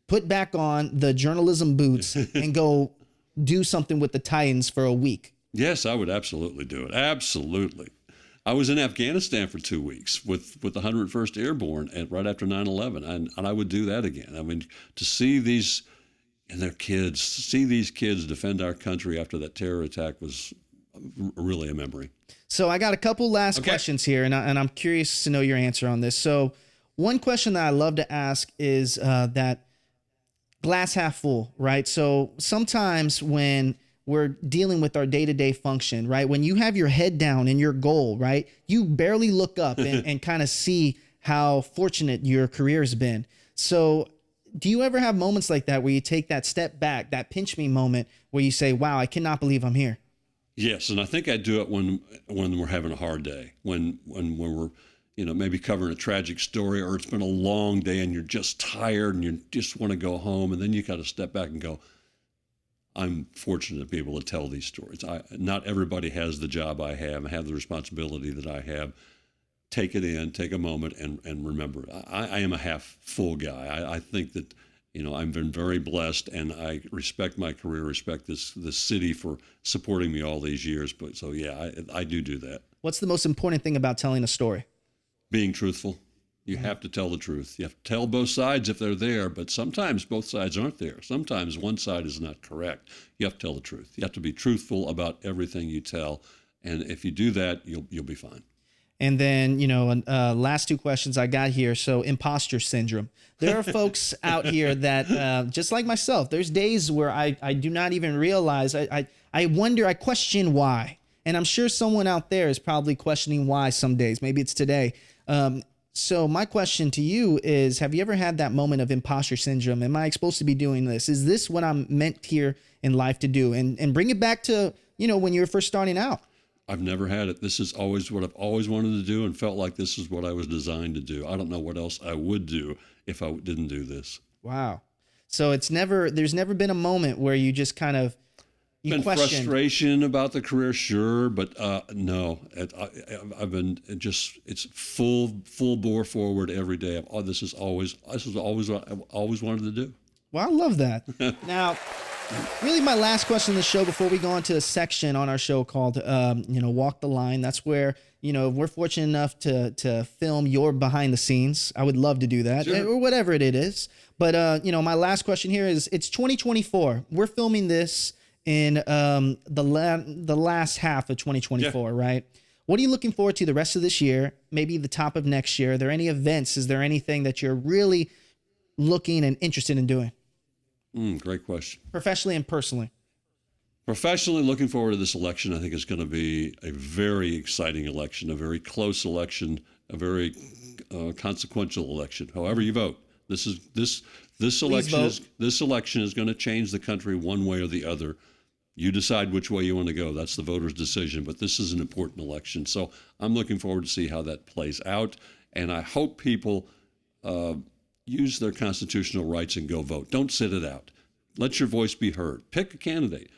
put back on the journalism boots and go do something with the Titans for a week." Yes, I would absolutely do it. Absolutely. I was in Afghanistan for 2 weeks with the 101st Airborne right after 9/11, and I would do that again. I mean, to see these and their kids, see these kids defend our country after that terror attack was really a memory. So I got a couple last questions here, and I'm curious to know your answer on this. So one question that I love to ask is that glass half full, right? So sometimes when we're dealing with our day-to-day function, right? When you have your head down in your goal, right? You barely look up and kind of see how fortunate your career has been. So do you ever have moments like that where you take that step back, that pinch me moment where you say, wow, I cannot believe I'm here? Yes, and I think I do it when we're having a hard day, when we're maybe covering a tragic story, or it's been a long day and you're just tired and you just want to go home, and then you got to step back and go, I'm fortunate to be able to tell these stories. Not everybody has the job I have the responsibility that I have. Take it in, take a moment, and remember, I am a half full guy. I think that, I've been very blessed, and I respect my career, respect this city for supporting me all these years. But so, yeah, I do that. What's the most important thing about telling a story? Being truthful. You have to tell the truth. You have to tell both sides if they're there, but sometimes both sides aren't there. Sometimes one side is not correct. You have to tell the truth. You have to be truthful about everything you tell, and if you do that, you'll be fine. And then, last two questions I got here. So imposter syndrome. There are folks out here that, just like myself, there's days where I do not even realize. I wonder, I question why. And I'm sure someone out there is probably questioning why some days. Maybe it's today. So my question to you is, have you ever had that moment of imposter syndrome? Am I supposed to be doing this? Is this what I'm meant here in life to do? And bring it back to, when you were first starting out. I've never had it. This is always what I've always wanted to do and felt like this is what I was designed to do. I don't know what else I would do if I didn't do this. Wow. So there's never been a moment where you just kind of, been questioned. Frustration about the career, sure, but no. I've been it's full bore forward every day. This is always what I've always wanted to do. Well, I love that. Now, really my last question in the show before we go into a section on our show called, Walk the Line. That's where, we're fortunate enough to film your behind the scenes. I would love to do that, sure, or whatever it is. But, my last question here is, it's 2024. We're filming this in the last half of 2024, yeah, right? What are you looking forward to the rest of this year, maybe the top of next year? Are there any events? Is there anything that you're really looking and interested in doing? Great question. Professionally and personally. Professionally, looking forward to this election. I think it's going to be a very exciting election, a very close election, a very consequential election. However you vote, this election is going to change the country one way or the other. You decide which way you want to go. That's the voter's decision. But this is an important election, so I'm looking forward to see how that plays out. And I hope people use their constitutional rights and go vote. Don't sit it out. Let your voice be heard. Pick a candidate.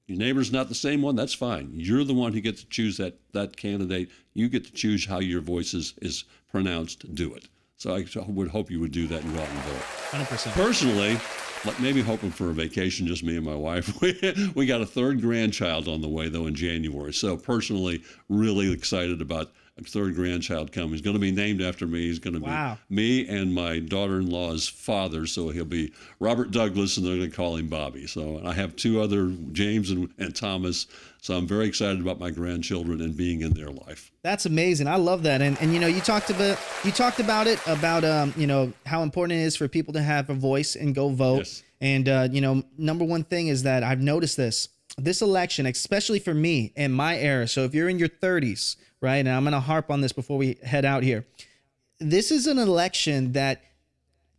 Your neighbor's not the same one, that's fine. You're the one who gets to choose that candidate. You get to choose how your voice is pronounced. Do it. So I would hope you would do that and go out and vote. 100%. Personally, maybe hoping for a vacation, just me and my wife. We got a third grandchild on the way, though, in January. So personally, really excited about a third grandchild coming. He's going to be named after me. He's going to be me and my daughter-in-law's father. So he'll be Robert Douglas, and they're going to call him Bobby. So I have two other, James and Thomas. So I'm very excited about my grandchildren and being in their life. That's amazing. I love that. And you talked about it how important it is for people to have a voice and go vote. Yes. And number one thing is that I've noticed this election, especially for me in my era. So if you're in your 30s, right, and I'm going to harp on this before we head out here. This is an election that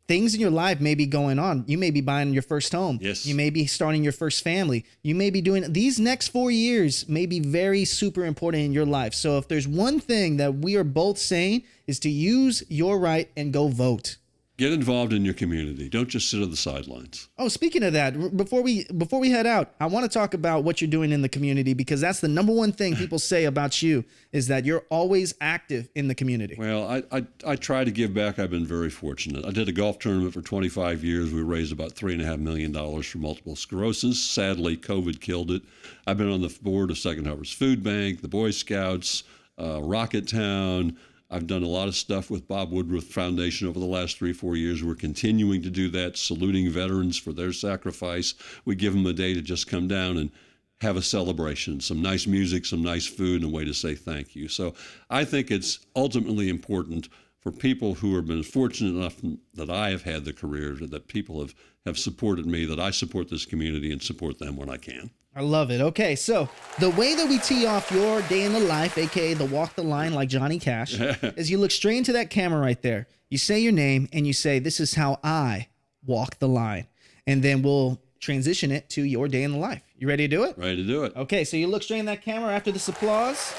things in your life may be going on. You may be buying your first home. Yes. You may be starting your first family. You may be doing these next 4 years may be very super important in your life. So if there's one thing that we are both saying is to use your right and go vote. Get involved in your community. Don't just sit on the sidelines. Oh, speaking of that, before we head out, I want to talk about what you're doing in the community, because that's the number one thing people say about you is that you're always active in the community. Well, I try to give back. I've been very fortunate. I did a golf tournament for 25 years. We raised about $3.5 million for multiple sclerosis. Sadly, COVID killed it. I've been on the board of Second Harvest Food Bank, the Boy Scouts, Rocket Town. I've done a lot of stuff with Bob Woodruff Foundation over the last 3-4 years. We're continuing to do that, saluting veterans for their sacrifice. We give them a day to just come down and have a celebration, some nice music, some nice food, and a way to say thank you. So I think it's ultimately important for people who have been fortunate enough that I have had the career, that people have supported me, that I support this community and support them when I can. I love it. Okay, so the way that we tee off your day in the life, aka the walk the line like Johnny Cash, is you look straight into that camera right there. You say your name and you say, "This is how I walk the line." And then we'll transition it to your day in the life. You ready to do it? Ready to do it. Okay, so you look straight in that camera after this applause.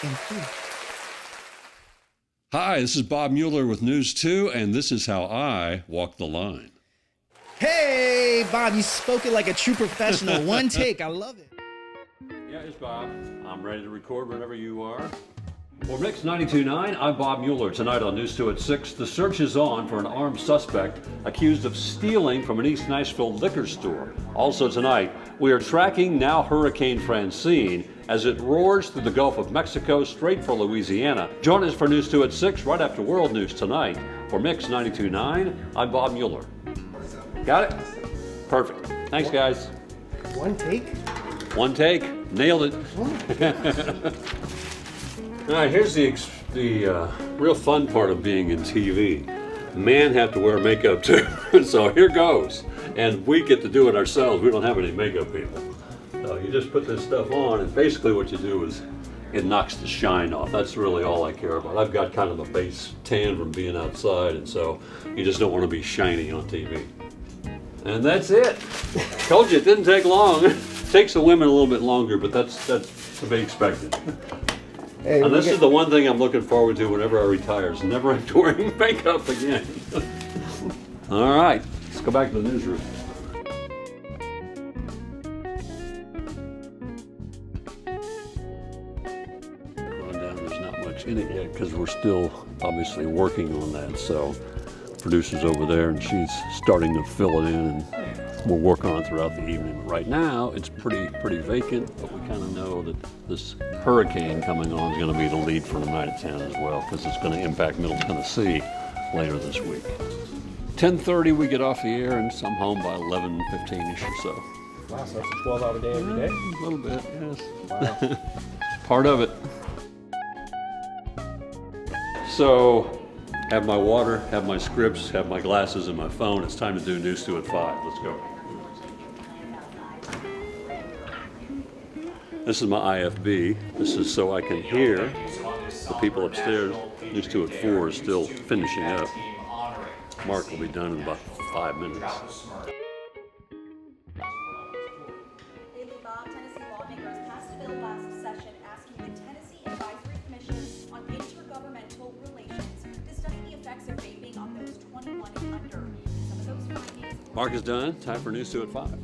And 3. Hi, this is Bob Mueller with News 2, and this is how I walk the line. Hey, Bob, you spoke it like a true professional. One take. I love it. Yeah, it's Bob. I'm ready to record whenever you are. For Mix 92.9, I'm Bob Mueller. Tonight on News 2 at 6, the search is on for an armed suspect accused of stealing from an East Nashville liquor store. Also tonight, we are tracking now Hurricane Francine as it roars through the Gulf of Mexico straight for Louisiana. Join us for News 2 at 6 right after World News tonight. For Mix 92.9, I'm Bob Mueller. Got it? Perfect. Thanks, guys. One take? One take. Nailed it. All right, here's the real fun part of being in TV. Men have to wear makeup too. So here goes. And we get to do it ourselves. We don't have any makeup people. So you just put this stuff on, and basically what you do is it knocks the shine off. That's really all I care about. I've got kind of a base tan from being outside, and so you just don't want to be shiny on TV. And that's it. Told you it didn't take long. It takes the women a little bit longer, but that's to be expected. Hey, and this is the one thing I'm looking forward to whenever I retire, is never have to wear makeup again. All right, let's go back to the newsroom. There's not much in it yet because we're still obviously working on that. So producer's over there and she's starting to fill it in, and we'll work on it throughout the evening. But right now it's pretty vacant, but we kind of know that this hurricane coming on is going to be the lead for the night of town as well, because it's going to impact Middle Tennessee later this week. 10:30 we get off the air, and I'm home by 11:15ish or so. Wow, so that's a 12-hour day every day? A little bit, yes. Wow. Part of it. So, have my water, have my scripts, have my glasses and my phone. It's time to do News 2 at 5. Let's go. This is my IFB. This is so I can hear the people upstairs. News 2 at 4 is still finishing up. Mark will be done in about 5 minutes. Bob, Tennessee lawmakers passed a bill last session asking the Tennessee Advisory Commission on Intergovernmental Relations to study the effects of vaping on those 21 and under. Some of those findings... Mark is done. Time for News 2 at 5.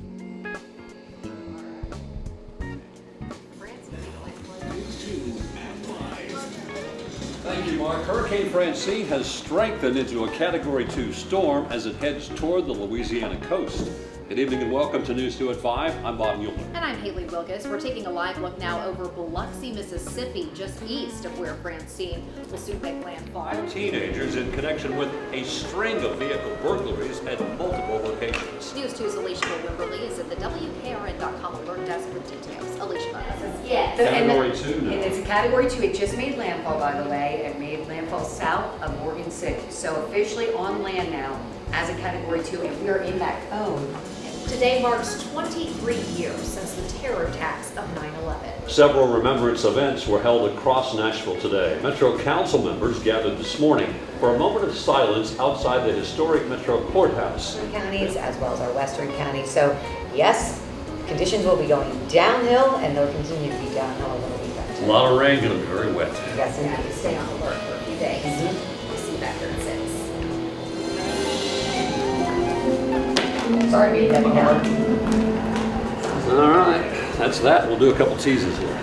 Thank you, Mark. Hurricane Francine has strengthened into a Category 2 storm as it heads toward the Louisiana coast. Good evening and welcome to News 2 at 5. I'm Bob Mueller. And I'm Haley Wilkes. We're taking a live look now over Biloxi, Mississippi, just east of where Francine will soon make landfall. 5 teenagers in connection with a string of vehicle burglaries at multiple locations. News 2's Alicia Wimberly is at the WKRN.com alert desk with details. Alicia. Yeah. Category 2 now. And it's a Category 2. It just made landfall, by the way. It made landfall south of Morgan City. So officially on land now as a Category 2, and we're in that cone. Today marks 23 years since the terror attacks of 9/11. Several remembrance events were held across Nashville today. Metro Council members gathered this morning for a moment of silence outside the historic Metro Courthouse. Counties as well as our western counties. So yes, conditions will be going downhill and they'll continue to be downhill a little bit. A lot of rain, going to be very wet. Yes, We have indeed. to stay on alert for a few days. We'll see you back here at 6. Sorry, me, Debbie Howard. All right, that's that. We'll do a couple teases here.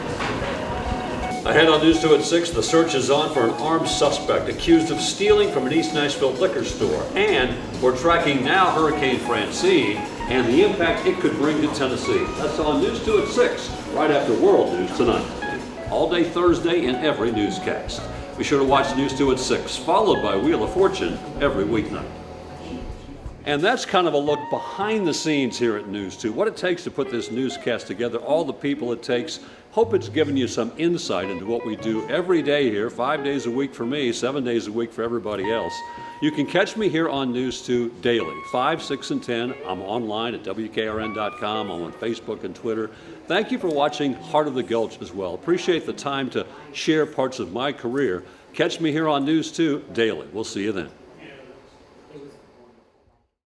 Ahead on News 2 at 6, the search is on for an armed suspect accused of stealing from an East Nashville liquor store. And we're tracking now Hurricane Francine and the impact it could bring to Tennessee. That's on News 2 at 6, right after World News Tonight. All day Thursday in every newscast. Be sure to watch News 2 at 6, followed by Wheel of Fortune every weeknight. And that's kind of a look behind the scenes here at News 2, what it takes to put this newscast together, all the people it takes. Hope it's given you some insight into what we do every day here, 5 days a week for me, 7 days a week for everybody else. You can catch me here on News 2 daily, 5, 6, and 10. I'm online at WKRN.com. I'm on Facebook and Twitter. Thank you for watching Heart of the Gulch as well. Appreciate the time to share parts of my career. Catch me here on News 2 daily. We'll see you then.